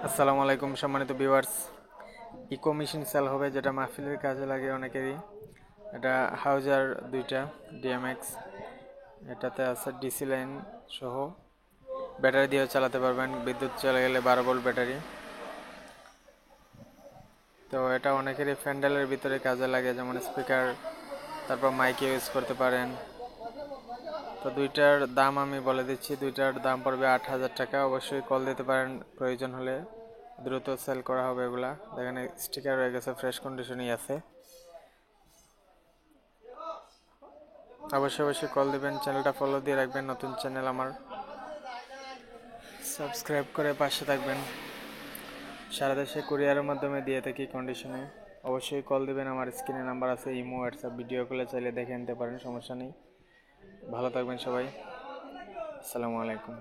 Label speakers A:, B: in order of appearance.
A: আসসালামু আলাইকুম সম্মানিত ভিউয়ার্স। ইকো মেশিন সেল হবে, যেটা মাহফিলের কাজে লাগে অনেকেরই। এটা হাউজার দুইটা ডিএমএক্স, এটাতে আছে ডিসি লাইন সহ, ব্যাটারি দিয়েও চালাতে পারবেন, বিদ্যুৎ চলে গেলে 12 ভোল্ট ব্যাটারি। তো এটা অনেকেরই প্যান্ডেলের ভিতরে কাজে লাগে, যেমন স্পিকার, তারপর মাইকে ইউজ করতে পারেন। তো দুইটার দাম আমি বলে দিচ্ছি, দুইটার দাম পড়বে 8,000 টাকা। অবশ্যই কল দিতে পারেন প্রয়োজন হলে, দ্রুত সেল করা হবে এগুলা। দেখেন স্টিকার হয়ে গেছে, ফ্রেশ কন্ডিশনই আছে। অবশ্যই কল দিবেন, চ্যানেলটা ফলো দিয়ে রাখবেন, নতুন চ্যানেল আমার, সাবস্ক্রাইব করে পাশে থাকবেন। সারা দেশে কুরিয়ারের মাধ্যমে দিয়ে থাকি কন্ডিশনে। অবশ্যই কল দিবেন, আমার স্ক্রিনে নাম্বার আছে, ইমো হোয়াটসঅ্যাপ ভিডিও কলে চাইলে দেখে নিতে পারেন, সমস্যা নেই। ভালো থাকবেন সবাই, আসসালামু আলাইকুম।